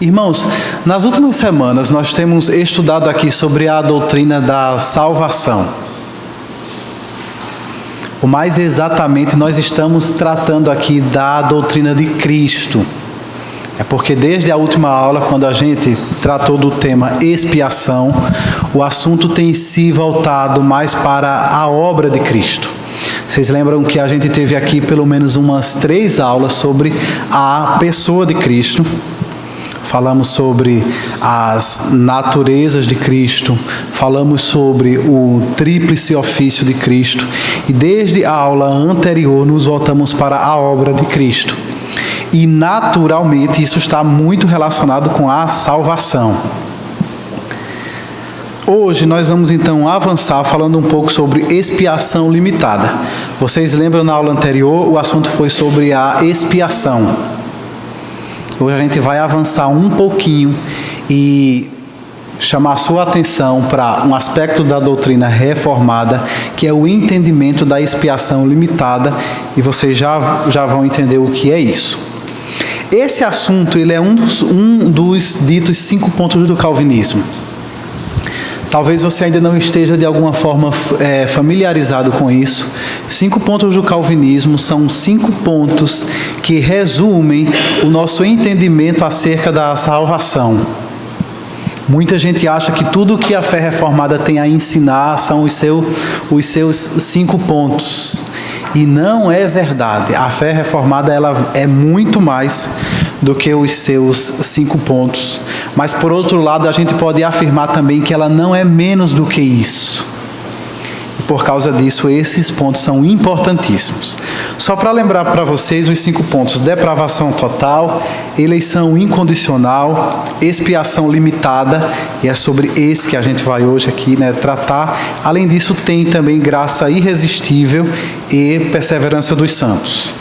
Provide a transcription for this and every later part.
Irmãos, nas últimas semanas nós temos estudado aqui sobre a doutrina da salvação. Ou mais exatamente, nós estamos tratando aqui da doutrina de Cristo. É porque desde a última aula, quando a gente tratou do tema expiação, o assunto tem se voltado mais para a obra de Cristo. Vocês lembram que a gente teve aqui pelo menos umas 3 aulas sobre a pessoa de Cristo. Falamos sobre as naturezas de Cristo, falamos sobre o tríplice ofício de Cristo e desde a aula anterior nos voltamos para a obra de Cristo. E naturalmente isso está muito relacionado com a salvação. Hoje nós vamos então avançar falando um pouco sobre expiação limitada. Vocês lembram na aula anterior, o assunto foi sobre a expiação. Hoje a gente vai avançar um pouquinho e chamar a sua atenção para um aspecto da doutrina reformada, que é o entendimento da expiação limitada, e vocês já vão entender o que é isso. Esse assunto ele é um dos ditos 5 pontos do calvinismo. Talvez você ainda não esteja de alguma forma familiarizado com isso. 5 pontos do calvinismo são 5 pontos que resumem o nosso entendimento acerca da salvação. Muita gente acha que tudo que a fé reformada tem a ensinar são os seus 5 pontos. E não é verdade. A fé reformada ela é muito mais do que os seus 5 pontos. Mas, por outro lado, a gente pode afirmar também que ela não é menos do que isso. E, por causa disso, esses pontos são importantíssimos. Só para lembrar para vocês os 5 pontos: depravação total, eleição incondicional, expiação limitada, e é sobre esse que a gente vai hoje aqui tratar. Além disso, tem também graça irresistível e perseverança dos santos.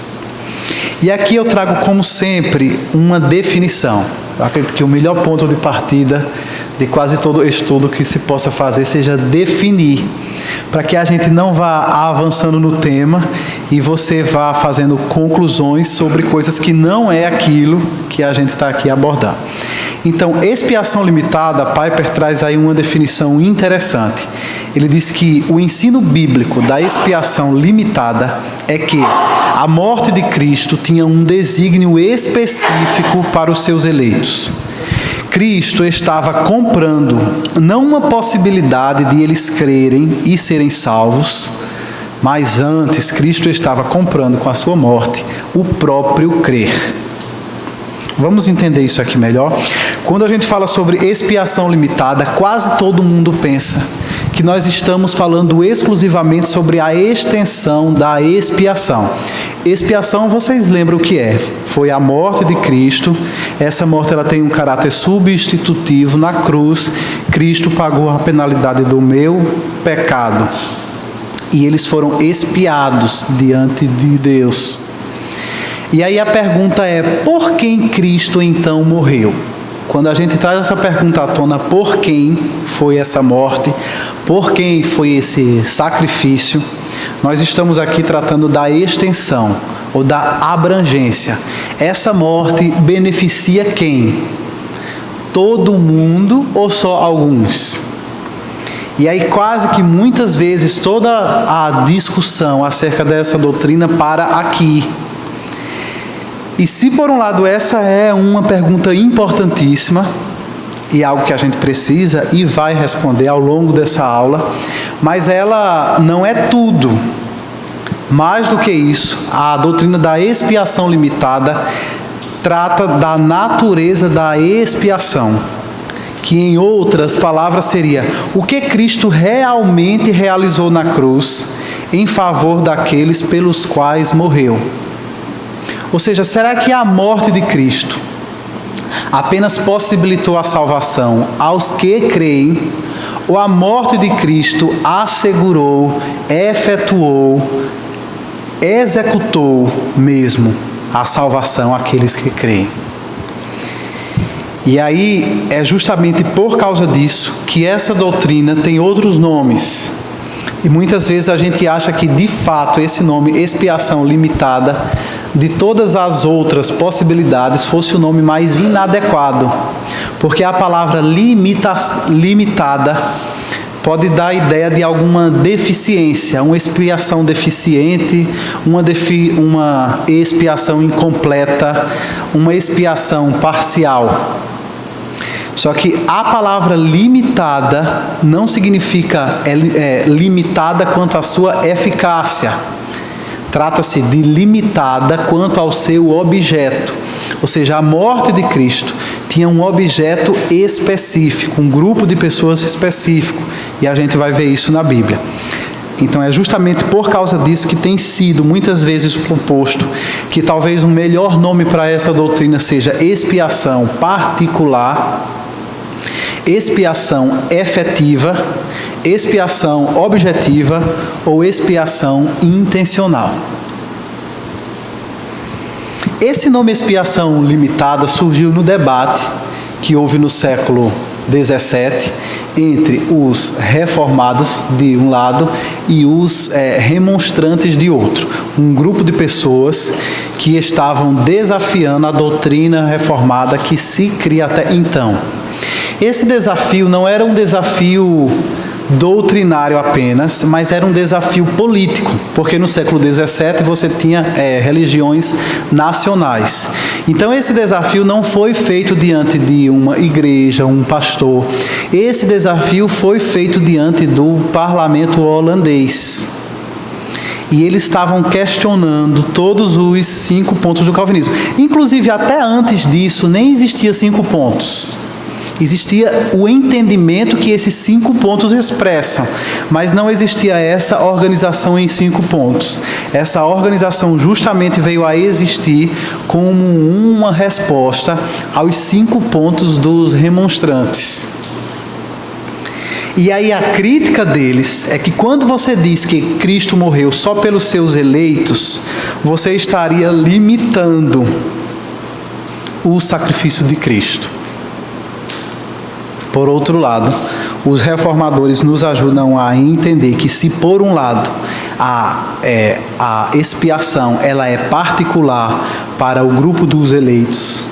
E aqui eu trago, como sempre, uma definição. Eu acredito que o melhor ponto de partida de quase todo estudo que se possa fazer seja definir, para que a gente não vá avançando no tema e você vá fazendo conclusões sobre coisas que não é aquilo que a gente está aqui abordando. Então, expiação limitada, Piper traz aí uma definição interessante. Ele diz que o ensino bíblico da expiação limitada é que a morte de Cristo tinha um desígnio específico para os seus eleitos. Cristo estava comprando não uma possibilidade de eles crerem e serem salvos, mas antes Cristo estava comprando com a sua morte o próprio crer. Vamos entender isso aqui melhor? Quando a gente fala sobre expiação limitada, quase todo mundo pensa que nós estamos falando exclusivamente sobre a extensão da expiação. Expiação, vocês lembram o que é? Foi a morte de Cristo. Essa morte ela tem um caráter substitutivo. Na cruz, Cristo pagou a penalidade do meu pecado. E eles foram expiados diante de Deus. E aí a pergunta é: por quem Cristo então morreu? Quando a gente traz essa pergunta à tona, por quem foi essa morte? Por quem foi esse sacrifício? Nós estamos aqui tratando da extensão ou da abrangência. Essa morte beneficia quem? Todo mundo ou só alguns? E aí quase que muitas vezes toda a discussão acerca dessa doutrina para aqui. E se por um lado essa é uma pergunta importantíssima e algo que a gente precisa e vai responder ao longo dessa aula, mas ela não é tudo. Mais do que isso, a doutrina da expiação limitada trata da natureza da expiação, que em outras palavras seria o que Cristo realmente realizou na cruz em favor daqueles pelos quais morreu. Ou seja, será que a morte de Cristo apenas possibilitou a salvação aos que creem, ou a morte de Cristo assegurou, efetuou, executou mesmo a salvação àqueles que creem? E aí é justamente por causa disso que essa doutrina tem outros nomes. E muitas vezes a gente acha que de fato esse nome, expiação limitada, de todas as outras possibilidades fosse o nome mais inadequado, porque a palavra limitada pode dar a ideia de alguma deficiência, uma expiação deficiente, uma expiação incompleta, uma expiação parcial. Só que a palavra limitada não significa limitada quanto à sua eficácia. Trata-se de limitada quanto ao seu objeto. Ou seja, a morte de Cristo tinha um objeto específico, um grupo de pessoas específico. E a gente vai ver isso na Bíblia. Então é justamente por causa disso que tem sido muitas vezes proposto que talvez o melhor nome para essa doutrina seja expiação particular, expiação efetiva, expiação objetiva ou expiação intencional. Esse nome expiação limitada surgiu no debate que houve no século XVII entre os reformados de um lado e os remonstrantes de outro. Um grupo de pessoas que estavam desafiando a doutrina reformada que se cria até então. Esse desafio não era um desafio doutrinário apenas, mas era um desafio político, porque no século XVII você tinha religiões nacionais. Então esse desafio não foi feito diante de uma igreja, um pastor. Esse desafio foi feito diante do parlamento holandês. E eles estavam questionando todos os 5 pontos do calvinismo. Inclusive, até antes disso, nem existia 5 pontos. Existia o entendimento que esses 5 pontos expressam, mas não existia essa organização em 5 pontos. Essa organização justamente veio a existir como uma resposta aos 5 pontos dos remonstrantes. E aí a crítica deles é que quando você diz que Cristo morreu só pelos seus eleitos, você estaria limitando o sacrifício de Cristo. Por outro lado, os reformadores nos ajudam a entender que se por um lado a expiação ela é particular para o grupo dos eleitos,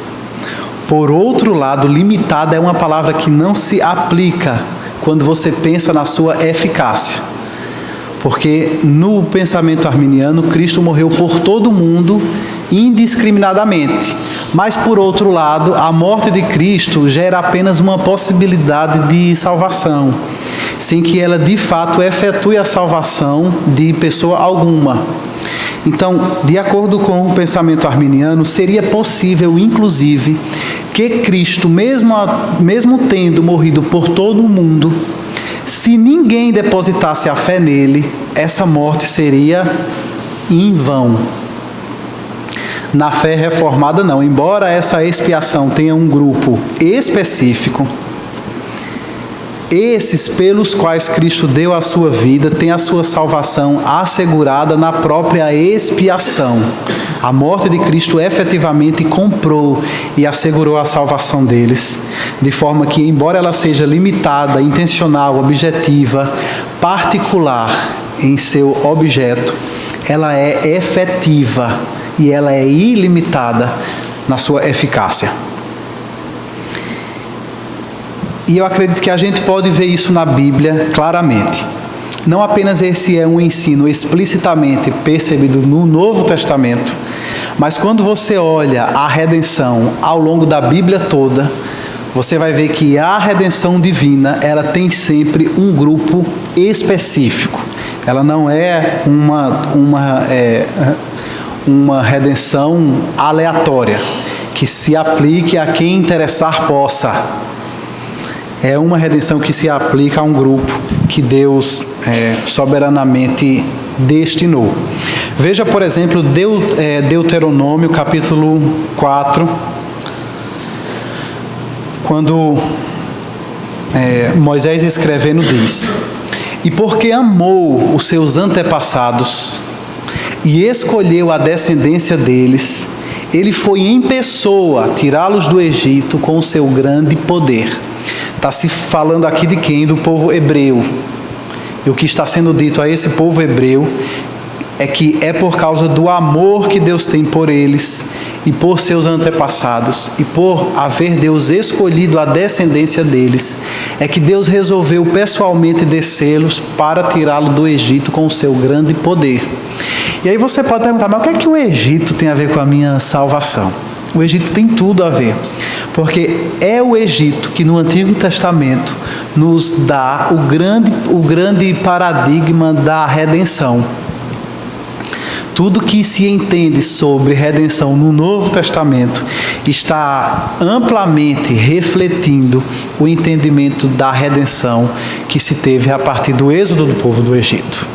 por outro lado, limitada é uma palavra que não se aplica quando você pensa na sua eficácia. Porque no pensamento arminiano, Cristo morreu por todo mundo indiscriminadamente. Mas, por outro lado, a morte de Cristo gera apenas uma possibilidade de salvação, sem que ela, de fato, efetue a salvação de pessoa alguma. Então, de acordo com o pensamento arminiano, seria possível, inclusive, que Cristo, mesmo tendo morrido por todo o mundo, se ninguém depositasse a fé nele, essa morte seria em vão. Na fé reformada não, embora essa expiação tenha um grupo específico, esses pelos quais Cristo deu a sua vida têm a sua salvação assegurada na própria expiação. A morte de Cristo efetivamente comprou e assegurou a salvação deles, de forma que, embora ela seja limitada, intencional, objetiva, particular em seu objeto, ela é efetiva e ela é ilimitada na sua eficácia. E eu acredito que a gente pode ver isso na Bíblia claramente. Não apenas esse é um ensino explicitamente percebido no Novo Testamento, mas quando você olha a redenção ao longo da Bíblia toda, você vai ver que a redenção divina, ela tem sempre um grupo específico. Ela não é uma redenção aleatória, que se aplique a quem interessar possa. É uma redenção que se aplica a um grupo que Deus soberanamente destinou. Veja, por exemplo, Deuteronômio, capítulo 4, quando Moisés escrevendo diz: "E porque amou os seus antepassados e escolheu a descendência deles, ele foi em pessoa tirá-los do Egito com o seu grande poder." Está se falando aqui de quem? Do povo hebreu. E o que está sendo dito a esse povo hebreu é que é por causa do amor que Deus tem por eles e por seus antepassados, e por haver Deus escolhido a descendência deles, é que Deus resolveu pessoalmente descê-los para tirá-lo do Egito com o seu grande poder. E aí você pode perguntar, mas o que é que o Egito tem a ver com a minha salvação? O Egito tem tudo a ver, porque é o Egito que no Antigo Testamento nos dá o grande paradigma da redenção. Tudo que se entende sobre redenção no Novo Testamento está amplamente refletindo o entendimento da redenção que se teve a partir do êxodo do povo do Egito.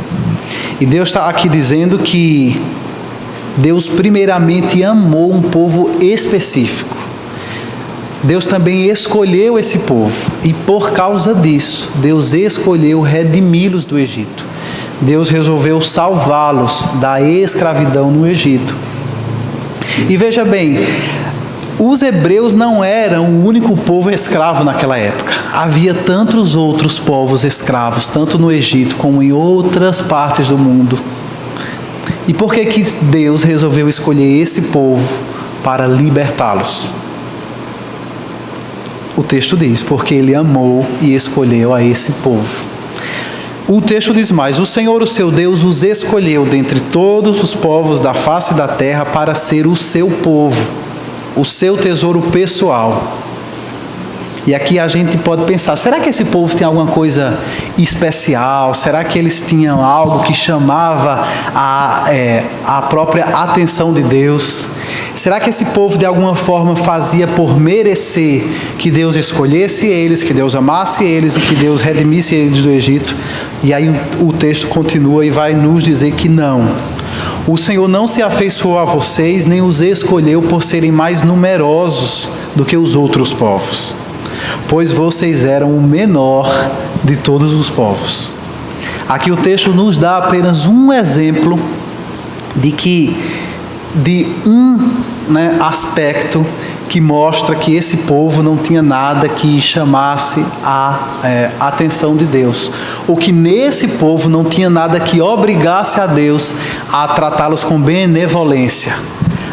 E Deus está aqui dizendo que Deus primeiramente amou um povo específico. Deus também escolheu esse povo, e por causa disso, Deus escolheu redimi-los do Egito. Deus resolveu salvá-los da escravidão no Egito. E veja bem, os hebreus não eram o único povo escravo naquela época. Havia tantos outros povos escravos, tanto no Egito como em outras partes do mundo. E por que que Deus resolveu escolher esse povo para libertá-los? O texto diz, porque Ele amou e escolheu a esse povo. O texto diz mais, o Senhor, o seu Deus, os escolheu dentre todos os povos da face da terra para ser o seu povo, o seu tesouro pessoal. E aqui a gente pode pensar, será que esse povo tem alguma coisa especial? Será que eles tinham algo que chamava a própria atenção de Deus? Será que esse povo de alguma forma fazia por merecer que Deus escolhesse eles, que Deus amasse eles e que Deus redimisse eles do Egito? E aí o texto continua e vai nos dizer que não. O Senhor não se afeiçoou a vocês, nem os escolheu por serem mais numerosos do que os outros povos, pois vocês eram o menor de todos os povos. Aqui o texto nos dá apenas um exemplo de um aspecto que mostra que esse povo não tinha nada que chamasse a atenção de Deus, ou que nesse povo não tinha nada que obrigasse a Deus a tratá-los com benevolência.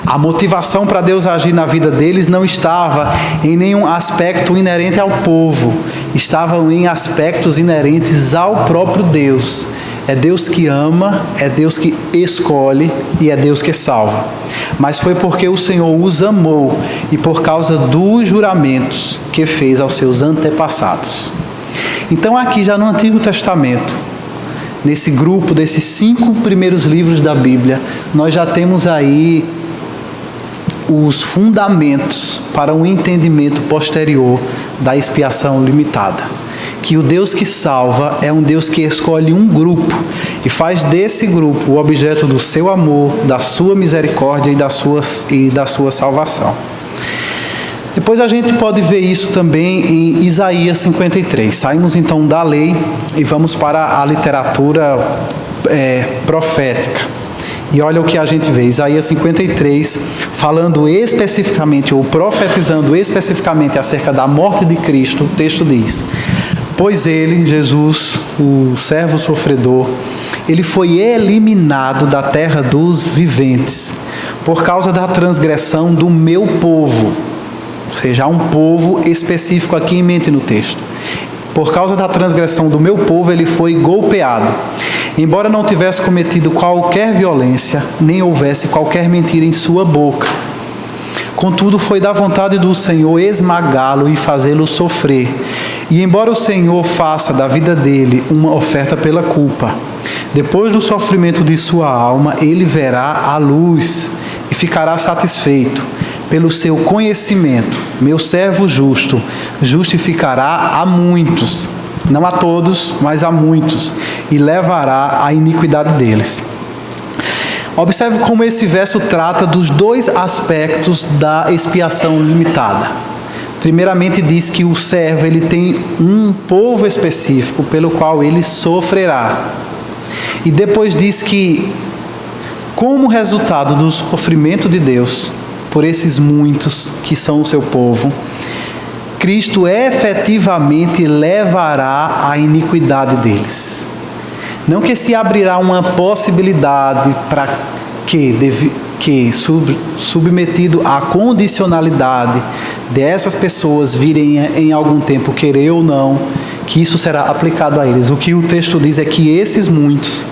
A motivação para Deus agir na vida deles não estava em nenhum aspecto inerente ao povo, estavam em aspectos inerentes ao próprio Deus. É Deus que ama, é Deus que escolhe e é Deus que salva. Mas foi porque o Senhor os amou e por causa dos juramentos que fez aos seus antepassados. Então aqui já no Antigo Testamento, nesse grupo desses 5 primeiros livros da Bíblia, nós já temos aí os fundamentos para um entendimento posterior da expiação limitada. Que o Deus que salva é um Deus que escolhe um grupo e faz desse grupo o objeto do seu amor, da sua misericórdia e da sua salvação. Depois a gente pode ver isso também em Isaías 53. Saímos então da lei e vamos para a literatura profética. E olha o que a gente vê, Isaías 53, falando especificamente, ou profetizando especificamente acerca da morte de Cristo, o texto diz: pois ele, Jesus, o servo sofredor, ele foi eliminado da terra dos viventes, por causa da transgressão do meu povo. Ou seja, há um povo específico aqui em mente no texto. Por causa da transgressão do meu povo, ele foi golpeado. Embora não tivesse cometido qualquer violência, nem houvesse qualquer mentira em sua boca. Contudo, foi da vontade do Senhor esmagá-lo e fazê-lo sofrer. E embora o Senhor faça da vida dele uma oferta pela culpa, depois do sofrimento de sua alma, ele verá a luz e ficará satisfeito. Pelo seu conhecimento, meu servo justo justificará a muitos, não a todos, mas a muitos, e levará a iniquidade deles. Observe como esse verso trata dos 2 aspectos da expiação limitada. Primeiramente diz que o servo ele tem um povo específico pelo qual ele sofrerá. E depois diz que, como resultado do sofrimento de Deus por esses muitos que são o seu povo, Cristo efetivamente levará a iniquidade deles. Não que se abrirá uma possibilidade para submetido à condicionalidade dessas pessoas virem em algum tempo querer ou não, que isso será aplicado a eles. O que o texto diz é que esses muitos,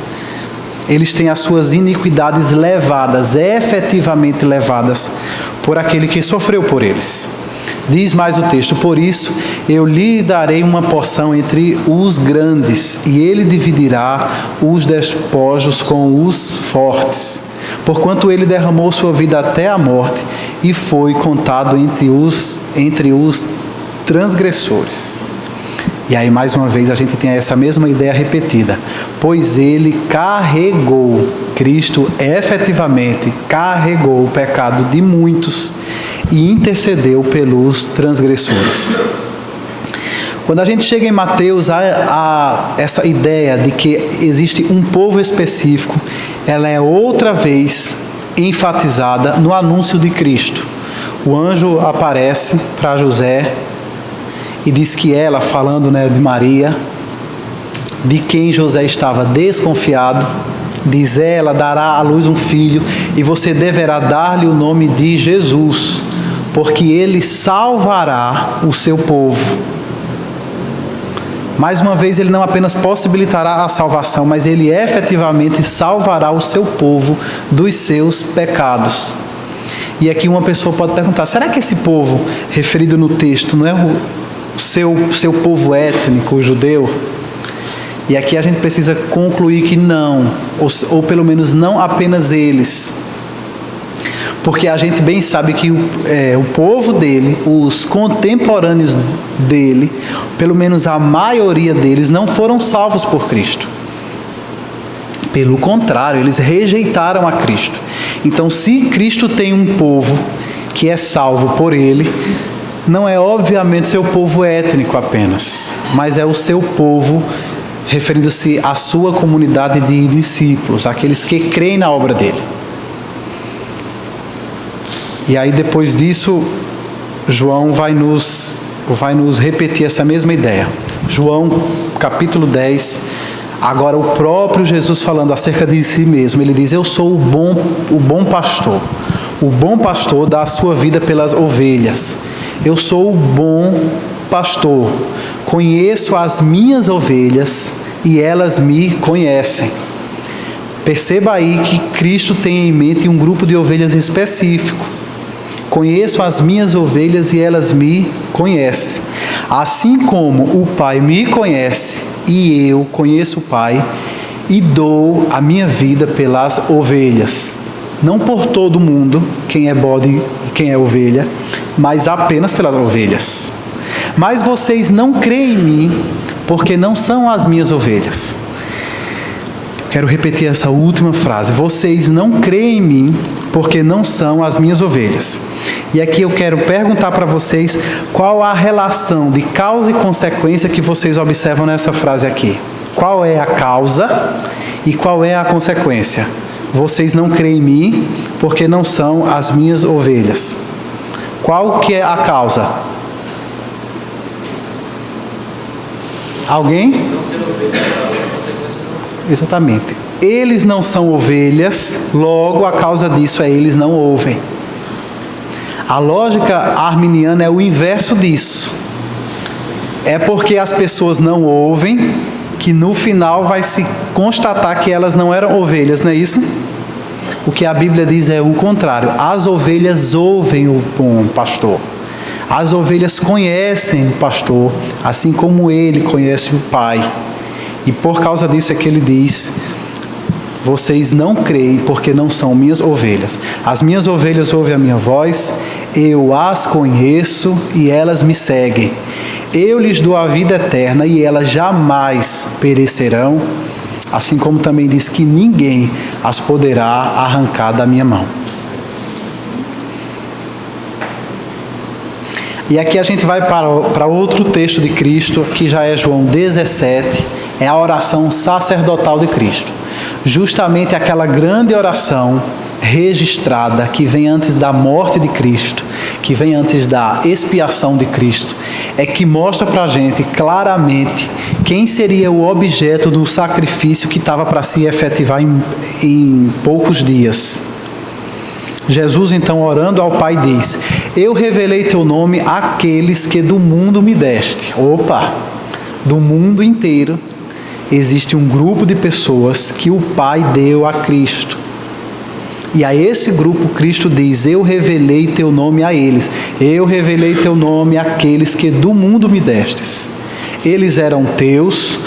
eles têm as suas iniquidades levadas, efetivamente levadas, por aquele que sofreu por eles. Diz mais o texto: por isso eu lhe darei uma porção entre os grandes, e ele dividirá os despojos com os fortes, porquanto ele derramou sua vida até a morte, e foi contado entre os transgressores. E aí mais uma vez a gente tem essa mesma ideia repetida. Pois ele carregou, Cristo efetivamente carregou o pecado de muitos e intercedeu pelos transgressores. Quando a gente chega em Mateus, há essa ideia de que existe um povo específico, ela é outra vez enfatizada no anúncio de Cristo. O anjo aparece para José e diz que ela, falando, de Maria, de quem José estava desconfiado, diz: ela dará à luz um filho e você deverá dar-lhe o nome de Jesus, porque ele salvará o seu povo. Mais uma vez, ele não apenas possibilitará a salvação, mas ele efetivamente salvará o seu povo dos seus pecados. E aqui uma pessoa pode perguntar: será que esse povo referido no texto não é o seu povo étnico, o judeu? E aqui a gente precisa concluir que não, ou pelo menos não apenas eles, porque a gente bem sabe que o povo dele, os contemporâneos dele, pelo menos a maioria deles, não foram salvos por Cristo. Pelo contrário, eles rejeitaram a Cristo. Então, se Cristo tem um povo que é salvo por ele, não é obviamente seu povo étnico apenas, mas é o seu povo, referindo-se à sua comunidade de discípulos, aqueles que creem na obra dele. E aí depois disso, João vai nos repetir essa mesma ideia. João capítulo 10, agora o próprio Jesus falando acerca de si mesmo, ele diz: eu sou o bom pastor. O bom pastor dá a sua vida pelas ovelhas. Eu sou o bom pastor, conheço as minhas ovelhas e elas me conhecem. Perceba aí que Cristo tem em mente um grupo de ovelhas específico. Conheço as minhas ovelhas e elas me conhecem. Assim como o Pai me conhece e eu conheço o Pai e dou a minha vida pelas ovelhas. Não por todo mundo, quem é bode e quem é ovelha, mas apenas pelas ovelhas. Mas vocês não creem em mim, porque não são as minhas ovelhas. Eu quero repetir essa última frase. Vocês não creem em mim, porque não são as minhas ovelhas. E aqui eu quero perguntar para vocês qual a relação de causa e consequência que vocês observam nessa frase aqui. Qual é a causa e qual é a consequência? Vocês não creem em mim, porque não são as minhas ovelhas. Qual que é a causa? Alguém? Exatamente. Eles não são ovelhas, logo a causa disso é eles não ouvem. A lógica arminiana é o inverso disso. É porque as pessoas não ouvem que no final vai se constatar que elas não eram ovelhas, não é isso? O que a Bíblia diz é o contrário. As ovelhas ouvem o bom pastor. As ovelhas conhecem o pastor, assim como ele conhece o Pai. E por causa disso é que ele diz: vocês não creem porque não são minhas ovelhas. As minhas ovelhas ouvem a minha voz, eu as conheço e elas me seguem. Eu lhes dou a vida eterna e elas jamais perecerão, assim como também diz que ninguém as poderá arrancar da minha mão. E aqui a gente vai para outro texto de Cristo, que já é João 17, é a oração sacerdotal de Cristo. Justamente aquela grande oração registrada, que vem antes da morte de Cristo, que vem antes da expiação de Cristo, é que mostra para a gente claramente quem seria o objeto do sacrifício que estava para se efetivar em poucos dias. Jesus, então, orando ao Pai, diz: eu revelei teu nome àqueles que do mundo me deste. Opa! Do mundo inteiro existe um grupo de pessoas que o Pai deu a Cristo. E a esse grupo Cristo diz: eu revelei teu nome a eles. Eu revelei teu nome àqueles que do mundo me destes. Eles eram teus,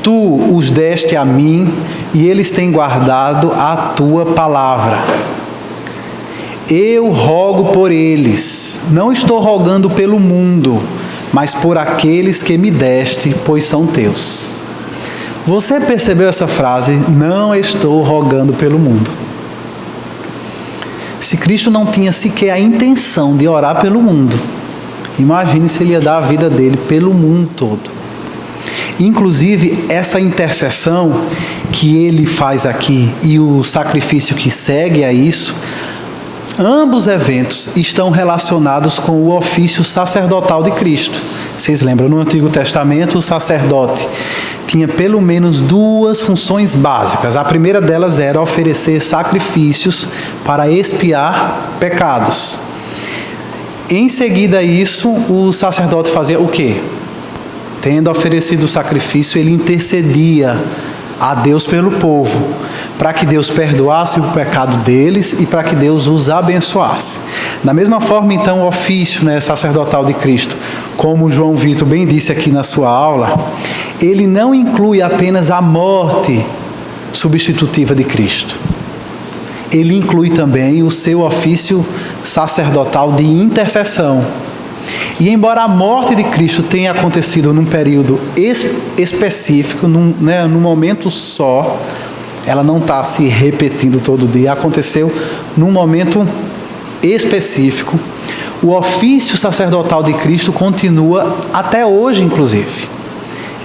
tu os deste a mim, e eles têm guardado a tua palavra. Eu rogo por eles, não estou rogando pelo mundo, mas por aqueles que me deste, pois são teus. Você percebeu essa frase? Não estou rogando pelo mundo. Se Cristo não tinha sequer a intenção de orar pelo mundo, imagine se ele ia dar a vida dele pelo mundo todo. Inclusive, essa intercessão que ele faz aqui e o sacrifício que segue a isso, ambos eventos estão relacionados com o ofício sacerdotal de Cristo. Vocês lembram, no Antigo Testamento, o sacerdote tinha pelo menos duas funções básicas. A primeira delas era oferecer sacrifícios para expiar pecados. Em seguida a isso, o sacerdote fazia o quê? Tendo oferecido o sacrifício, ele intercedia a Deus pelo povo, para que Deus perdoasse o pecado deles e para que Deus os abençoasse. Da mesma forma, então, o ofício sacerdotal de Cristo, como João Vitor bem disse aqui na sua aula, ele não inclui apenas a morte substitutiva de Cristo. Ele inclui também o seu ofício sacerdotal de intercessão. E embora a morte de Cristo tenha acontecido num período específico, num momento só, ela não está se repetindo todo dia, aconteceu num momento específico. O ofício sacerdotal de Cristo continua até hoje, inclusive.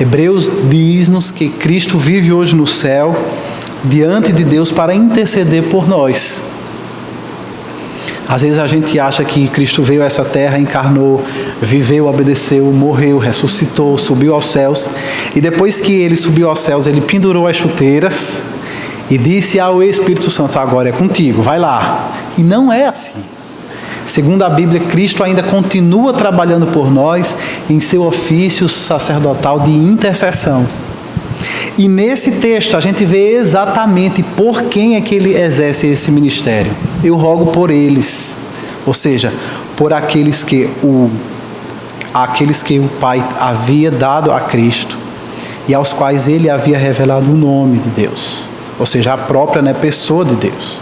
Hebreus diz-nos que Cristo vive hoje no céu, diante de Deus, para interceder por nós. Às vezes a gente acha que Cristo veio a essa terra, encarnou, viveu, obedeceu, morreu, ressuscitou, subiu aos céus. E depois que ele subiu aos céus, ele pendurou as chuteiras e disse ao Espírito Santo: agora é contigo, vai lá. E não é assim. Segundo a Bíblia, Cristo ainda continua trabalhando por nós em seu ofício sacerdotal de intercessão. E nesse texto a gente vê exatamente por quem é que ele exerce esse ministério. Eu rogo por eles, ou seja, por aqueles que o Pai havia dado a Cristo e aos quais ele havia revelado o nome de Deus, ou seja, a própria pessoa de Deus.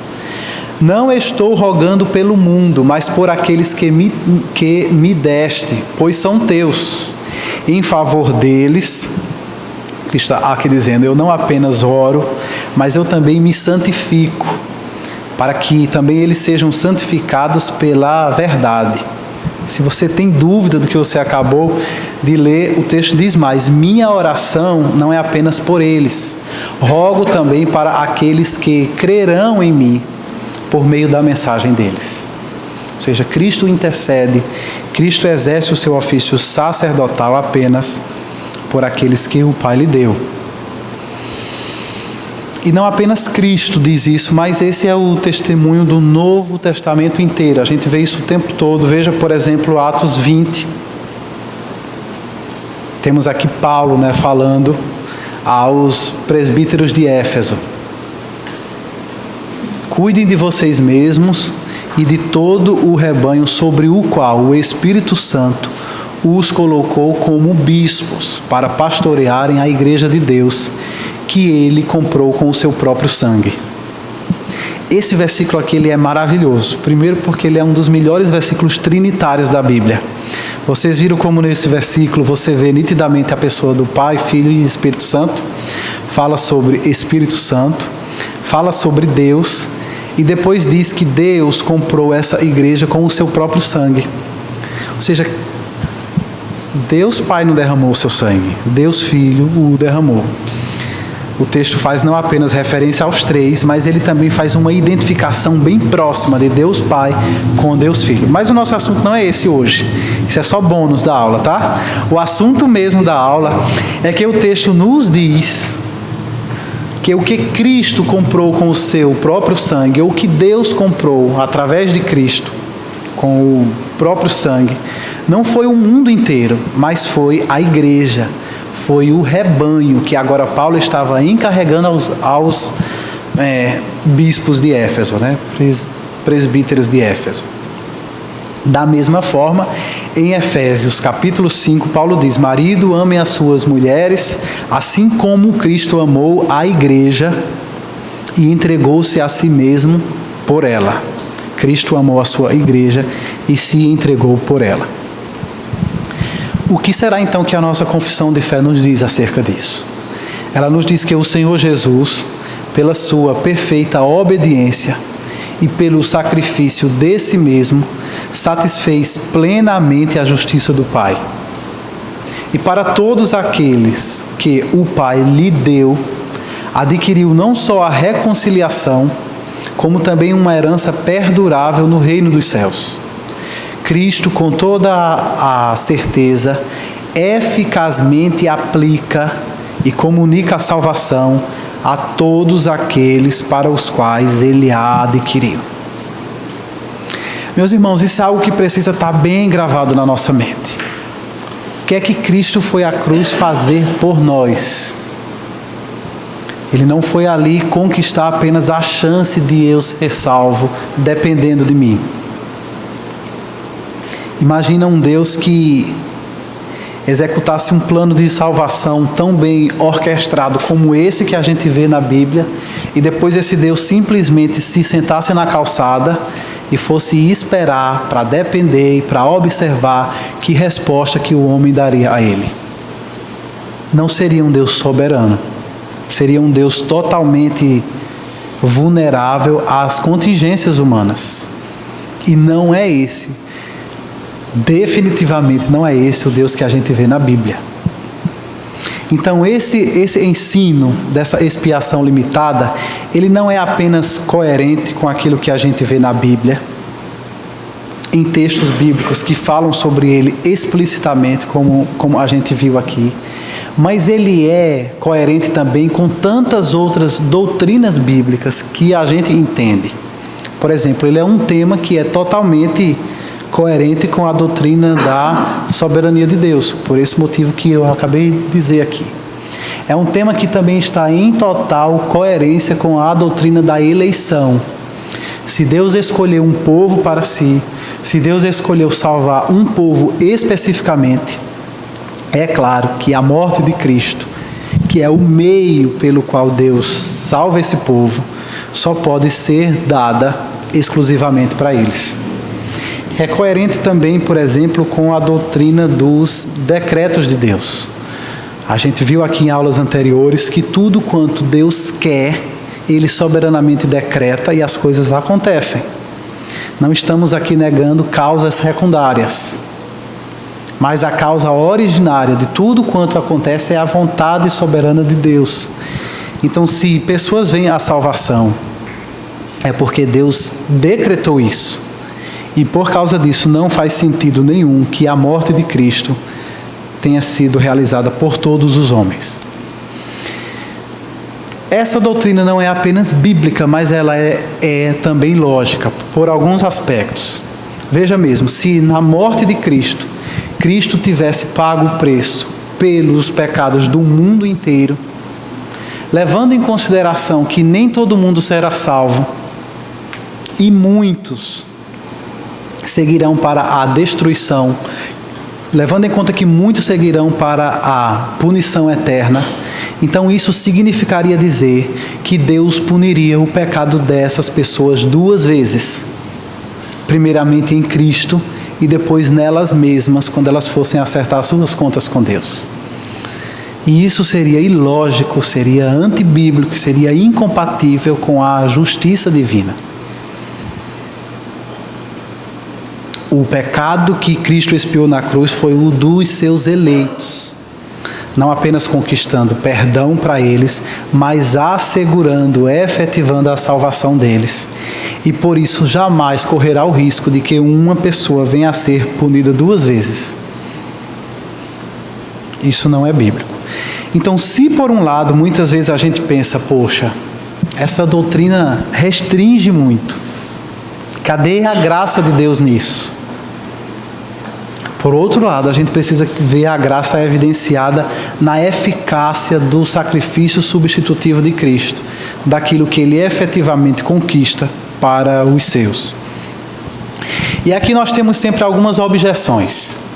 Não estou rogando pelo mundo, mas por aqueles que me deste, pois são teus. Em favor deles, Cristo está aqui dizendo: eu não apenas oro, mas eu também me santifico, para que também eles sejam santificados pela verdade. Se você tem dúvida do que você acabou de ler, o texto diz mais: minha oração não é apenas por eles, rogo também para aqueles que crerão em mim, por meio da mensagem deles. Ou seja, Cristo intercede, Cristo exerce o seu ofício sacerdotal apenas por aqueles que o Pai lhe deu. E não apenas Cristo diz isso, mas esse é o testemunho do Novo Testamento inteiro. A gente vê isso o tempo todo. Veja, por exemplo, Atos 20. Temos aqui Paulo, falando aos presbíteros de Éfeso: cuidem de vocês mesmos e de todo o rebanho sobre o qual o Espírito Santo os colocou como bispos para pastorearem a igreja de Deus, que ele comprou com o seu próprio sangue. Esse versículo aqui ele é maravilhoso. Primeiro porque ele é um dos melhores versículos trinitários da Bíblia. Vocês viram como nesse versículo você vê nitidamente a pessoa do Pai, Filho e Espírito Santo. Fala sobre Espírito Santo, fala sobre Deus, e depois diz que Deus comprou essa igreja com o seu próprio sangue. Ou seja, Deus Pai não derramou o seu sangue, Deus Filho o derramou. o texto faz não apenas referência aos três, mas ele também faz uma identificação bem próxima de Deus Pai com Deus Filho. Mas o nosso assunto não é esse hoje. Isso é só bônus da aula, tá? O assunto mesmo da aula é que o texto nos diz que o que Cristo comprou com o seu próprio sangue, ou o que Deus comprou através de Cristo com o próprio sangue, não foi o mundo inteiro, mas foi a igreja. Foi o rebanho que agora Paulo estava encarregando aos bispos de Éfeso, né? Presbíteros de Éfeso. Da mesma forma, em Efésios capítulo 5, Paulo diz: marido, amem as suas mulheres, assim como Cristo amou a igreja e entregou-se a si mesmo por ela. Cristo amou a sua igreja e se entregou por ela. O que será então que a nossa confissão de fé nos diz acerca disso? Ela nos diz que o Senhor Jesus, pela sua perfeita obediência e pelo sacrifício de si mesmo, satisfez plenamente a justiça do Pai. E para todos aqueles que o Pai lhe deu, adquiriu não só a reconciliação, como também uma herança perdurável no reino dos céus. Cristo, com toda a certeza, eficazmente aplica e comunica a salvação a todos aqueles para os quais Ele a adquiriu. Meus irmãos, isso é algo que precisa estar bem gravado na nossa mente. O que é que Cristo foi à cruz fazer por nós? Ele não foi ali conquistar apenas a chance de eu ser salvo, dependendo de mim. Imagina um Deus que executasse um plano de salvação tão bem orquestrado como esse que a gente vê na Bíblia, e depois esse Deus simplesmente se sentasse na calçada e fosse esperar para depender e para observar que resposta que o homem daria a ele. Não seria um Deus soberano, seria um Deus totalmente vulnerável às contingências humanas. E não é esse. Definitivamente não é esse o Deus que a gente vê na Bíblia. Então esse ensino dessa expiação limitada, ele não é apenas coerente com aquilo que a gente vê na Bíblia, em textos bíblicos que falam sobre ele explicitamente, como a gente viu aqui, mas ele é coerente também com tantas outras doutrinas bíblicas que a gente entende. Por exemplo, ele é um tema que é totalmente coerente com a doutrina da soberania de Deus, por esse motivo que eu acabei de dizer aqui. É um tema que também está em total coerência com a doutrina da eleição. Se Deus escolheu um povo para si, se Deus escolheu salvar um povo especificamente, é claro que a morte de Cristo, que é o meio pelo qual Deus salva esse povo, só pode ser dada exclusivamente para eles. É coerente também, por exemplo, com a doutrina dos decretos de Deus. A gente viu aqui em aulas anteriores que tudo quanto Deus quer, Ele soberanamente decreta e as coisas acontecem. Não estamos aqui negando causas secundárias, mas a causa originária de tudo quanto acontece é a vontade soberana de Deus. Então, se pessoas veem a salvação, é porque Deus decretou isso. E por causa disso não faz sentido nenhum que a morte de Cristo tenha sido realizada por todos os homens. Essa doutrina não é apenas bíblica, mas ela é também lógica, por alguns aspectos. Veja mesmo, se na morte de Cristo, Cristo tivesse pago o preço pelos pecados do mundo inteiro, levando em consideração que nem todo mundo será salvo, e muitos seguirão para a destruição, levando em conta que muitos seguirão para a punição eterna, então isso significaria dizer que Deus puniria o pecado dessas pessoas duas vezes. Primeiramente em Cristo e depois nelas mesmas, quando elas fossem acertar suas contas com Deus. E isso seria ilógico, seria antibíblico, seria incompatível com a justiça divina. O pecado que Cristo expiou na cruz foi o dos seus eleitos. não apenas conquistando perdão para eles, mas assegurando, efetivando a salvação deles. E por isso jamais correrá o risco de que uma pessoa venha a ser punida 2 vezes. Isso não é bíblico. Então, se por um lado, muitas vezes a gente pensa, poxa, essa doutrina restringe muito. Cadê a graça de Deus nisso? Por outro lado, a gente precisa ver a graça evidenciada na eficácia do sacrifício substitutivo de Cristo, daquilo que Ele efetivamente conquista para os seus. E aqui nós temos sempre algumas objeções.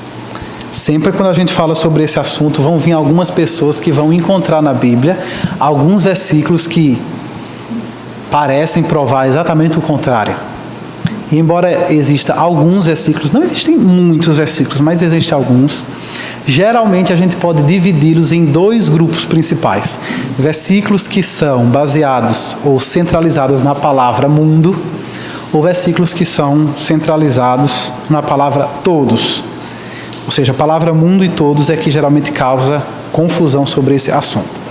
Sempre quando a gente fala sobre esse assunto, vão vir algumas pessoas que vão encontrar na Bíblia alguns versículos que parecem provar exatamente o contrário. E embora exista alguns versículos, não existem muitos versículos, mas existem alguns, geralmente a gente pode dividi-los em 2 grupos principais. Versículos que são baseados ou centralizados na palavra mundo, ou versículos que são centralizados na palavra todos. Ou seja, a palavra mundo e todos é que geralmente causa confusão sobre esse assunto.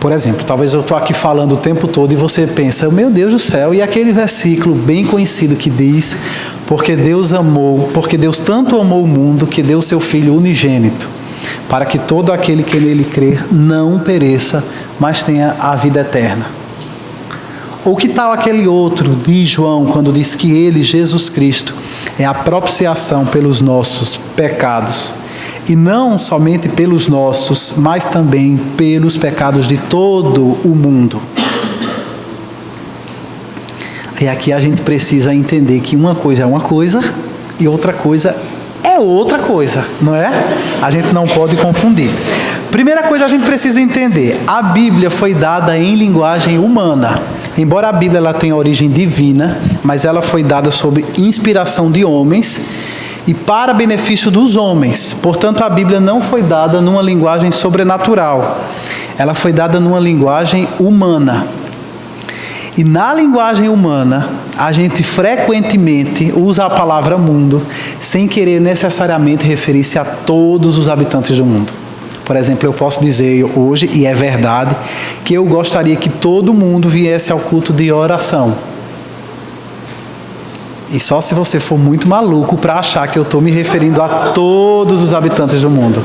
Por exemplo, talvez eu estou aqui falando o tempo todo e você pensa, meu Deus do céu, e aquele versículo bem conhecido que diz, porque Deus tanto amou o mundo que deu o seu Filho unigênito, para que todo aquele que nele crer não pereça, mas tenha a vida eterna. Ou que tal aquele outro de João, quando diz que ele, Jesus Cristo, é a propiciação pelos nossos pecados, e não somente pelos nossos, mas também pelos pecados de todo o mundo. E aqui a gente precisa entender que uma coisa é uma coisa e outra coisa é outra coisa, não é? A gente não pode confundir. Primeira coisa a gente precisa entender, a Bíblia foi dada em linguagem humana. Embora a Bíblia ela tenha origem divina, mas ela foi dada sob inspiração de homens e para benefício dos homens. Portanto, a Bíblia não foi dada numa linguagem sobrenatural. Ela foi dada numa linguagem humana. E na linguagem humana, a gente frequentemente usa a palavra mundo sem querer necessariamente referir-se a todos os habitantes do mundo. Por exemplo, eu posso dizer hoje, e é verdade, que eu gostaria que todo mundo viesse ao culto de oração. E só se você for muito maluco para achar que eu estou me referindo a todos os habitantes do mundo.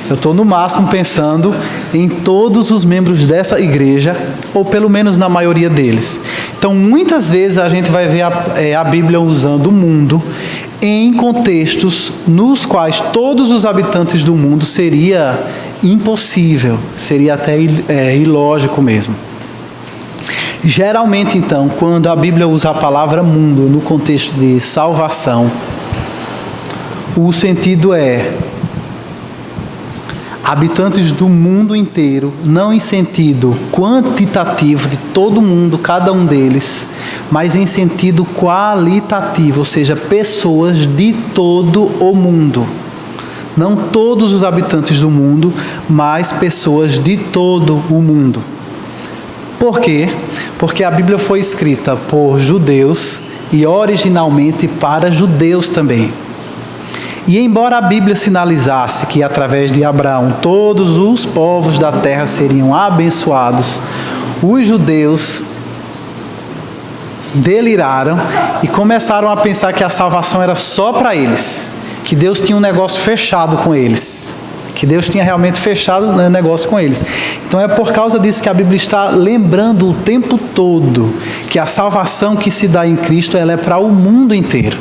Eu estou no máximo pensando em todos os membros dessa igreja, ou pelo menos na maioria deles. Então, muitas vezes a gente vai ver a Bíblia usando o mundo em contextos nos quais todos os habitantes do mundo seria impossível, seria até ilógico mesmo. Geralmente, então, quando a Bíblia usa a palavra mundo no contexto de salvação, o sentido é habitantes do mundo inteiro, não em sentido quantitativo de todo mundo, cada um deles, mas em sentido qualitativo, ou seja, pessoas de todo o mundo. Não todos os habitantes do mundo, mas pessoas de todo o mundo. Por quê? Porque a Bíblia foi escrita por judeus e originalmente para judeus também. E embora a Bíblia sinalizasse que através de Abraão todos os povos da terra seriam abençoados, os judeus deliraram e começaram a pensar que a salvação era só para eles, que Deus tinha um negócio fechado com eles, que Deus tinha realmente fechado o negócio com eles. Então é por causa disso que a Bíblia está lembrando o tempo todo que a salvação que se dá em Cristo ela é para o mundo inteiro.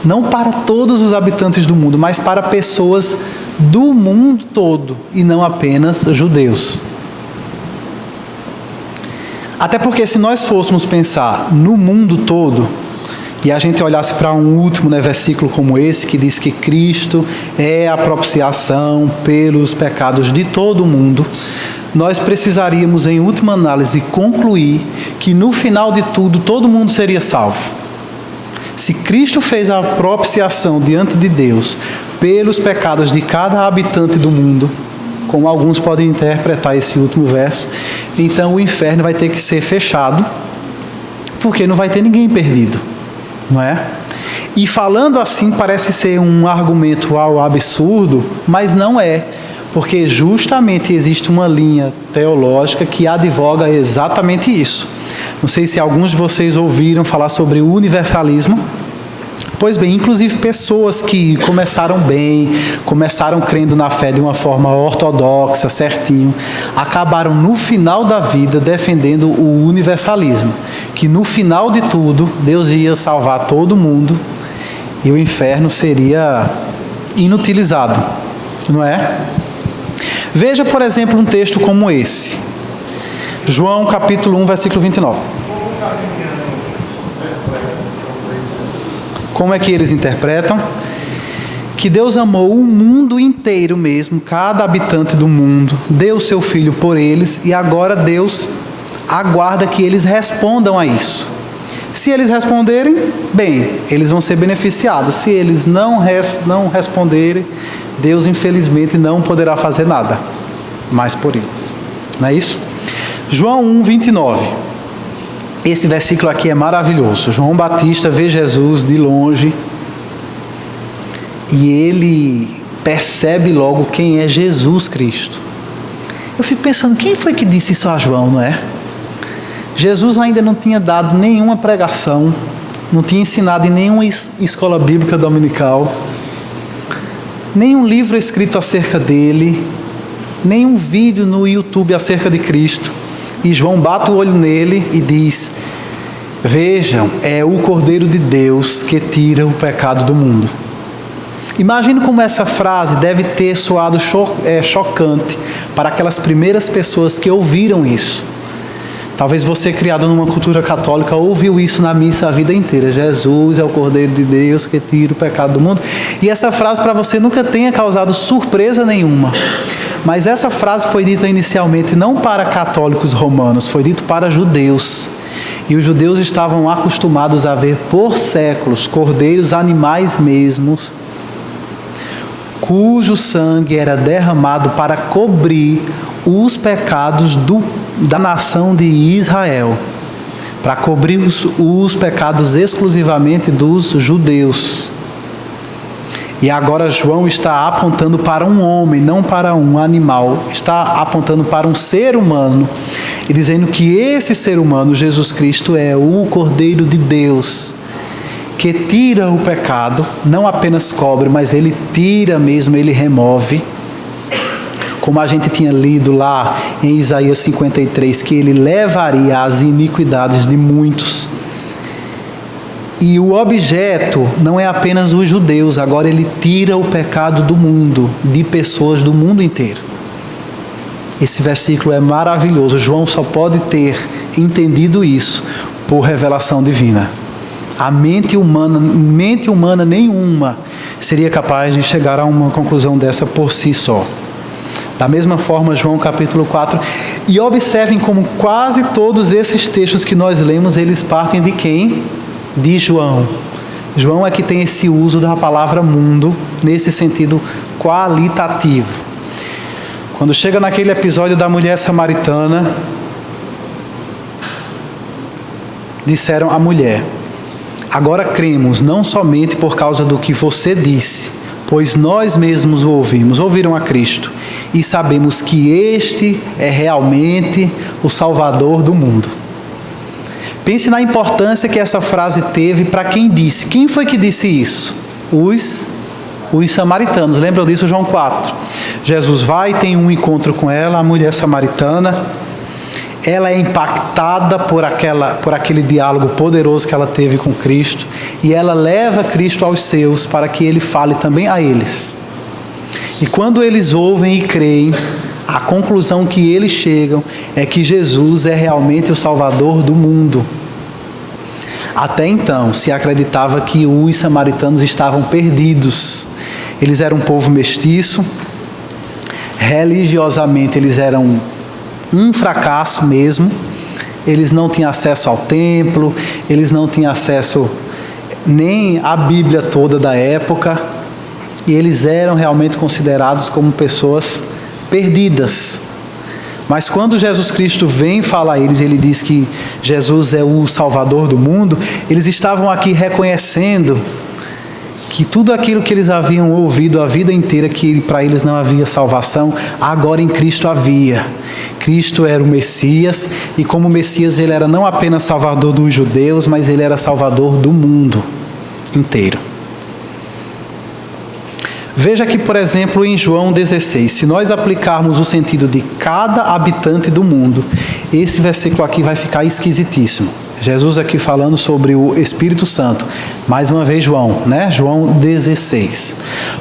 Não para todos os habitantes do mundo, mas para pessoas do mundo todo e não apenas judeus. Até porque se nós fôssemos pensar no mundo todo e a gente olhasse para um último versículo como esse que diz que Cristo é a propiciação pelos pecados de todo o mundo, nós precisaríamos em última análise concluir que no final de tudo todo mundo seria salvo. Se Cristo fez a propiciação diante de Deus pelos pecados de cada habitante do mundo, como alguns podem interpretar esse último verso, então o inferno vai ter que ser fechado, porque não vai ter ninguém perdido, não é? E falando assim parece ser um argumento absurdo, mas não é, porque justamente existe uma linha teológica que advoga exatamente isso. Não sei se alguns de vocês ouviram falar sobre o universalismo. Pois bem, inclusive pessoas que começaram bem, começaram crendo na fé de uma forma ortodoxa, certinho, acabaram no final da vida defendendo o universalismo, que no final de tudo Deus ia salvar todo mundo e o inferno seria inutilizado, não é? Veja, por exemplo, um texto como esse, João capítulo 1, versículo 29. Como é que eles interpretam? Que Deus amou o mundo inteiro mesmo, cada habitante do mundo, deu o seu Filho por eles, e agora Deus aguarda que eles respondam a isso. Se eles responderem, bem, eles vão ser beneficiados. Se eles não responderem, Deus infelizmente não poderá fazer nada mais por eles. Não é isso? João 1, 29. Esse versículo aqui é maravilhoso. João Batista vê Jesus de longe e ele percebe logo quem é Jesus Cristo. Eu fico pensando, quem foi que disse isso a João, não é? Jesus ainda não tinha dado nenhuma pregação, não tinha ensinado em nenhuma escola bíblica dominical, nenhum livro escrito acerca dele, nenhum vídeo no YouTube acerca de Cristo. E João bate o olho nele e diz: vejam, é o Cordeiro de Deus que tira o pecado do mundo. Imagine como essa frase deve ter soado chocante para aquelas primeiras pessoas que ouviram isso. Talvez você, criado numa cultura católica, ouviu isso na missa a vida inteira. Jesus é o Cordeiro de Deus que tira o pecado do mundo. E essa frase para você nunca tenha causado surpresa nenhuma. Mas essa frase foi dita inicialmente não para católicos romanos, foi dito para judeus. E os judeus estavam acostumados a ver por séculos cordeiros, animais mesmos, cujo sangue era derramado para cobrir os pecados da nação de Israel, para cobrir os pecados exclusivamente dos judeus. E agora João está apontando para um homem, não para um animal. Está apontando para um ser humano e dizendo que esse ser humano, Jesus Cristo, é o Cordeiro de Deus, que tira o pecado, não apenas cobre, mas ele tira mesmo, ele remove. Como a gente tinha lido lá em Isaías 53, que ele levaria as iniquidades de muitos. E o objeto não é apenas os judeus, agora ele tira o pecado do mundo, de pessoas do mundo inteiro. Esse versículo é maravilhoso. João só pode ter entendido isso por revelação divina. A mente humana nenhuma seria capaz de chegar a uma conclusão dessa por si só. Da mesma forma, João capítulo 4. E observem como quase todos esses textos que nós lemos, eles partem de quem? De João. João é que tem esse uso da palavra mundo nesse sentido qualitativo. Quando chega naquele episódio da mulher samaritana, disseram à mulher: agora cremos, não somente por causa do que você disse, pois nós mesmos o ouvimos. Ouviram a Cristo e sabemos que este é realmente o Salvador do mundo. Pense na importância que essa frase teve para quem disse. Quem foi que disse isso? Os samaritanos. Lembram disso, João 4? Jesus vai, tem um encontro com ela, a mulher samaritana. Ela é impactada por aquele diálogo poderoso que ela teve com Cristo. E ela leva Cristo aos seus para que ele fale também a eles. E quando eles ouvem e creem, a conclusão que eles chegam é que Jesus é realmente o Salvador do mundo. Até então, se acreditava que os samaritanos estavam perdidos. Eles eram um povo mestiço, religiosamente eles eram um fracasso mesmo. Eles não tinham acesso ao templo, eles não tinham acesso nem à Bíblia toda da época. E eles eram realmente considerados como pessoas perdidas. Mas quando Jesus Cristo vem falar a eles, ele diz que Jesus é o Salvador do mundo, eles estavam aqui reconhecendo que tudo aquilo que eles haviam ouvido a vida inteira, que para eles não havia salvação, agora em Cristo havia. Cristo era o Messias, e como Messias ele era não apenas salvador dos judeus, mas ele era salvador do mundo inteiro. Veja aqui, por exemplo, em João 16, se nós aplicarmos o sentido de cada habitante do mundo, esse versículo aqui vai ficar esquisitíssimo. Jesus aqui falando sobre o Espírito Santo, mais uma vez João 16.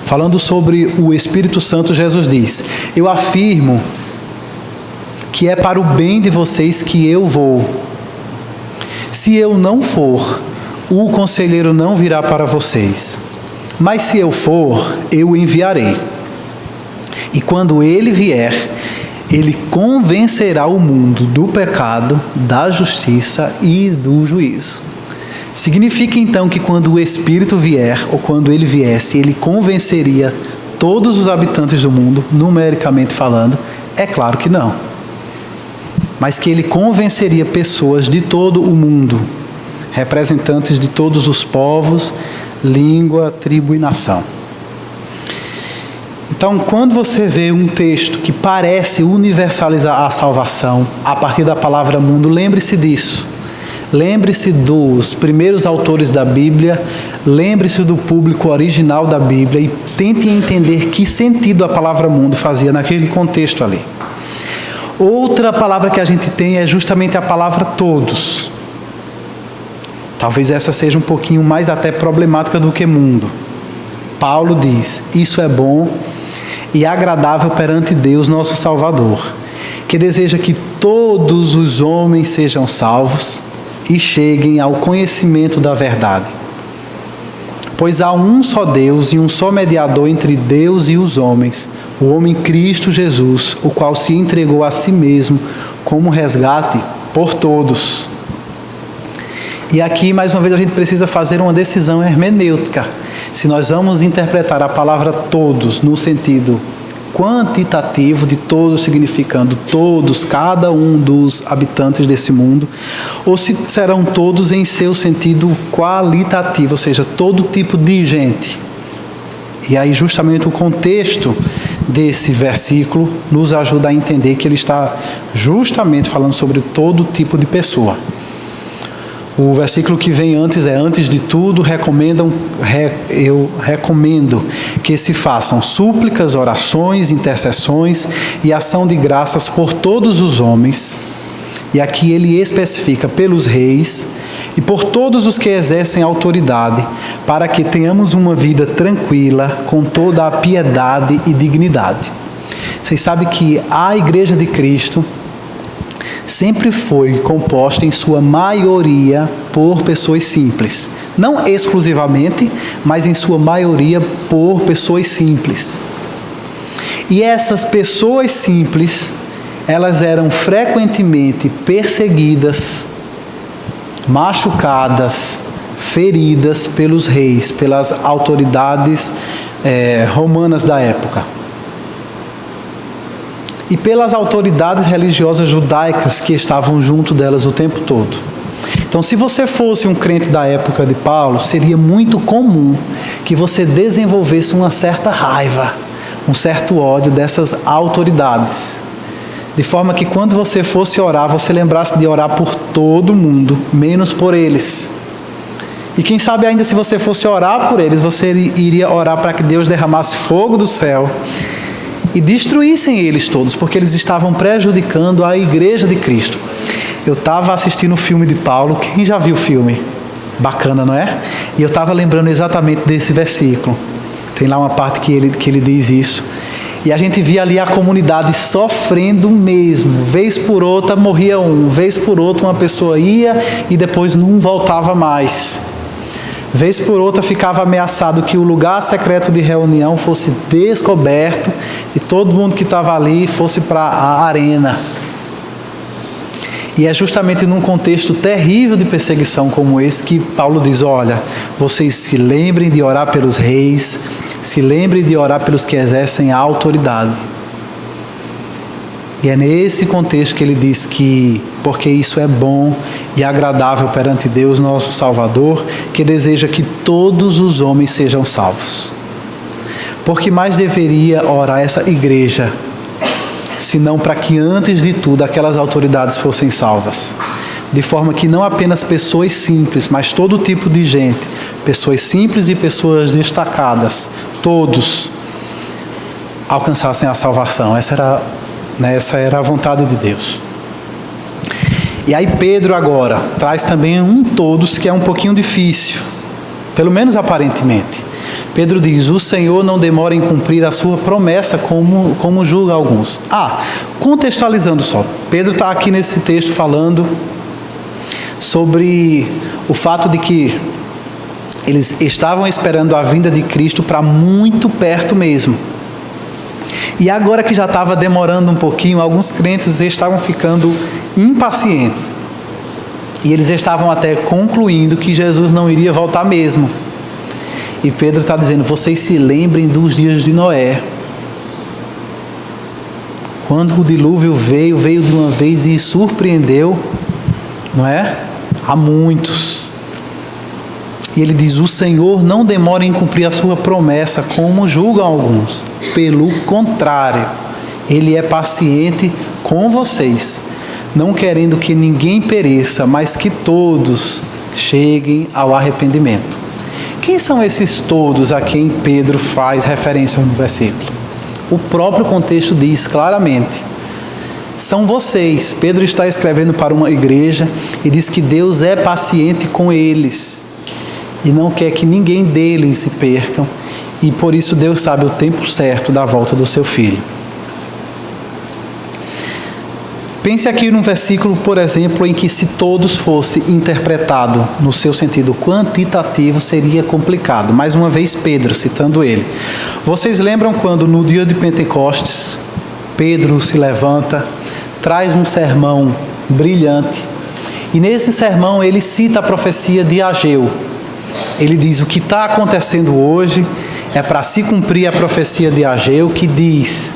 Falando sobre o Espírito Santo, Jesus diz: eu afirmo que é para o bem de vocês que eu vou. Se eu não for, o conselheiro não virá para vocês. Mas se eu for, eu o enviarei. E quando ele vier, ele convencerá o mundo do pecado, da justiça e do juízo. Significa então que quando o Espírito vier, ou quando ele viesse, ele convenceria todos os habitantes do mundo, numericamente falando? É claro que não. Mas que ele convenceria pessoas de todo o mundo, representantes de todos os povos, língua, tribo e nação. Então, quando você vê um texto que parece universalizar a salvação a partir da palavra mundo, lembre-se disso. Lembre-se dos primeiros autores da Bíblia, lembre-se do público original da Bíblia e tente entender que sentido a palavra mundo fazia naquele contexto ali. Outra palavra que a gente tem é justamente a palavra todos. Talvez essa seja um pouquinho mais até problemática do que mundo. Paulo diz: isso é bom e agradável perante Deus, nosso Salvador, que deseja que todos os homens sejam salvos e cheguem ao conhecimento da verdade. Pois há um só Deus e um só mediador entre Deus e os homens, o homem Cristo Jesus, o qual se entregou a si mesmo como resgate por todos. E aqui, mais uma vez, a gente precisa fazer uma decisão hermenêutica. Se nós vamos interpretar a palavra todos no sentido quantitativo de todos, significando todos, cada um dos habitantes desse mundo, ou se serão todos em seu sentido qualitativo, ou seja, todo tipo de gente. E aí justamente o contexto desse versículo nos ajuda a entender que ele está justamente falando sobre todo tipo de pessoa. O versículo que vem antes é: antes de tudo, eu recomendo que se façam súplicas, orações, intercessões e ação de graças por todos os homens. E aqui ele especifica pelos reis e por todos os que exercem autoridade, para que tenhamos uma vida tranquila, com toda a piedade e dignidade. Vocês sabem que a Igreja de Cristo sempre foi composta em sua maioria por pessoas simples. Não exclusivamente, mas em sua maioria por pessoas simples. E essas pessoas simples, elas eram frequentemente perseguidas, machucadas, feridas pelos reis, pelas autoridades romanas da época. E pelas autoridades religiosas judaicas que estavam junto delas o tempo todo. Então, se você fosse um crente da época de Paulo, seria muito comum que você desenvolvesse uma certa raiva, um certo ódio dessas autoridades. De forma que quando você fosse orar, você lembrasse de orar por todo mundo, menos por eles. E quem sabe ainda se você fosse orar por eles, você iria orar para que Deus derramasse fogo do céu e destruíssem eles todos, porque eles estavam prejudicando a Igreja de Cristo. Eu estava assistindo o filme de Paulo. Quem já viu o filme? Bacana, não é? E eu estava lembrando exatamente desse versículo. Tem lá uma parte que ele diz isso. E a gente via ali a comunidade sofrendo mesmo. Vez por outra morria um, vez por outra uma pessoa ia e depois não voltava mais. Vez por outra ficava ameaçado que o lugar secreto de reunião fosse descoberto e todo mundo que estava ali fosse para a arena. E é justamente num contexto terrível de perseguição como esse que Paulo diz: olha, vocês se lembrem de orar pelos reis, se lembrem de orar pelos que exercem a autoridade. E é nesse contexto que ele diz que, porque isso é bom e agradável perante Deus, nosso Salvador, que deseja que todos os homens sejam salvos. Porque mais deveria orar essa igreja, senão para que antes de tudo aquelas autoridades fossem salvas. De forma que não apenas pessoas simples, mas todo tipo de gente, pessoas simples e pessoas destacadas, todos alcançassem a salvação. Essa era a vontade de Deus. E aí Pedro agora traz também um todos que é um pouquinho difícil, pelo menos aparentemente. Pedro diz: o Senhor não demora em cumprir a sua promessa, como julga alguns. Contextualizando só, Pedro está aqui nesse texto falando sobre o fato de que eles estavam esperando a vinda de Cristo para muito perto mesmo. E agora que já estava demorando um pouquinho, alguns crentes estavam ficando impacientes. E eles estavam até concluindo que Jesus não iria voltar mesmo. E Pedro está dizendo: vocês se lembrem dos dias de Noé. Quando o dilúvio veio de uma vez e surpreendeu, não é? A muitos. E ele diz: o Senhor não demora em cumprir a sua promessa, como julgam alguns. Pelo contrário, Ele é paciente com vocês, não querendo que ninguém pereça, mas que todos cheguem ao arrependimento. Quem são esses todos a quem Pedro faz referência no versículo? O próprio contexto diz claramente: são vocês. Pedro está escrevendo para uma igreja e diz que Deus é paciente com eles e não quer que ninguém deles se percam, e por isso Deus sabe o tempo certo da volta do seu Filho. Pense aqui num versículo, por exemplo, em que se todos fosse interpretado no seu sentido quantitativo, seria complicado. Mais uma vez Pedro, citando ele. Vocês lembram quando no dia de Pentecostes, Pedro se levanta, traz um sermão brilhante, e nesse sermão ele cita a profecia de Ageu. Ele diz: o que está acontecendo hoje é para se cumprir a profecia de Ageu, que diz: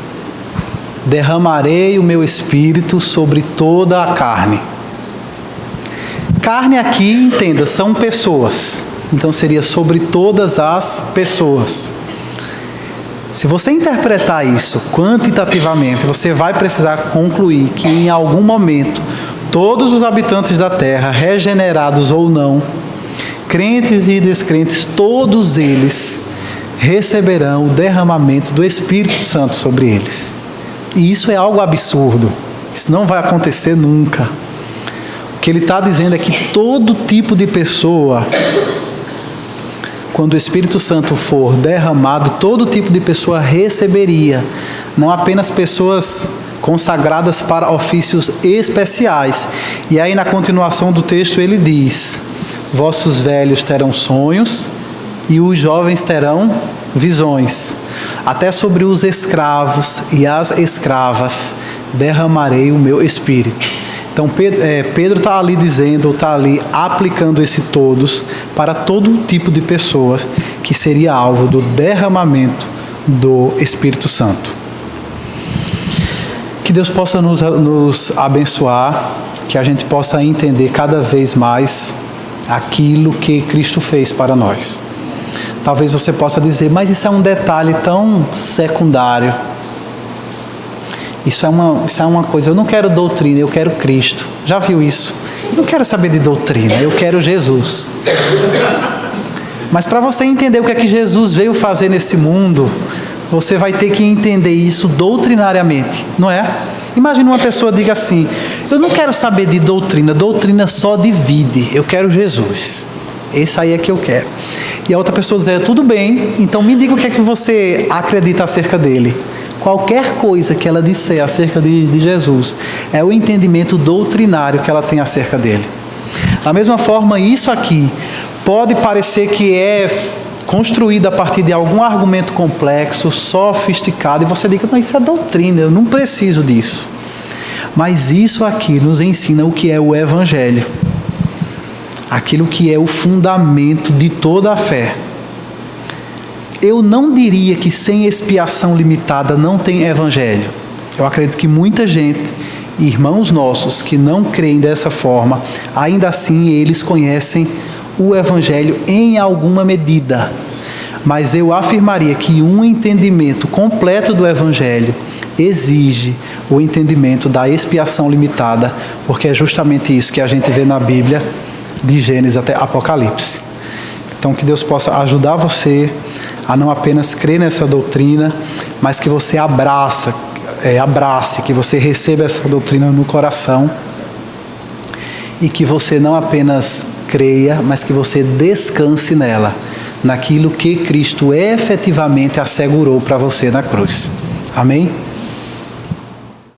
derramarei o meu espírito sobre toda a carne. Carne aqui, entenda, são pessoas. Então seria sobre todas as pessoas. Se você interpretar isso quantitativamente, você vai precisar concluir que em algum momento todos os habitantes da terra, regenerados ou não, crentes e descrentes, todos eles receberão o derramamento do Espírito Santo sobre eles. E isso é algo absurdo. Isso não vai acontecer nunca. O que ele está dizendo é que todo tipo de pessoa, quando o Espírito Santo for derramado, todo tipo de pessoa receberia. Não apenas pessoas consagradas para ofícios especiais. E aí na continuação do texto ele diz: vossos velhos terão sonhos e os jovens terão visões. Até sobre os escravos e as escravas derramarei o meu espírito. Então Pedro está ali dizendo, está ali aplicando esse todos para todo tipo de pessoas que seria alvo do derramamento do Espírito Santo. Que Deus possa nos abençoar, que a gente possa entender cada vez mais aquilo que Cristo fez para nós. Talvez você possa dizer: mas isso é um detalhe tão secundário. Isso é uma coisa, eu não quero doutrina, eu quero Cristo. Já viu isso? Eu não quero saber de doutrina, eu quero Jesus. Mas para você entender o que é que Jesus veio fazer nesse mundo, você vai ter que entender isso doutrinariamente, não é? Imagina uma pessoa diga assim: eu não quero saber de doutrina, doutrina só divide, eu quero Jesus. Esse aí é que eu quero. E a outra pessoa diz: tudo bem, então me diga o que é que você acredita acerca dele. Qualquer coisa que ela disser acerca de Jesus é o entendimento doutrinário que ela tem acerca dele. Da mesma forma, isso aqui pode parecer que é construído a partir de algum argumento complexo, sofisticado, e você diga: não, isso é doutrina, eu não preciso disso. Mas isso aqui nos ensina o que é o Evangelho. Aquilo que é o fundamento de toda a fé. Eu não diria que sem expiação limitada não tem evangelho. Eu acredito que muita gente, irmãos nossos, que não creem dessa forma, ainda assim eles conhecem o Evangelho em alguma medida. Mas eu afirmaria que um entendimento completo do Evangelho exige o entendimento da expiação limitada, porque é justamente isso que a gente vê na Bíblia, de Gênesis até Apocalipse. Então, que Deus possa ajudar você a não apenas crer nessa doutrina, mas que você abrace, que você receba essa doutrina no coração e que você não apenas creia, mas que você descanse nela, naquilo que Cristo efetivamente assegurou para você na cruz. Amém?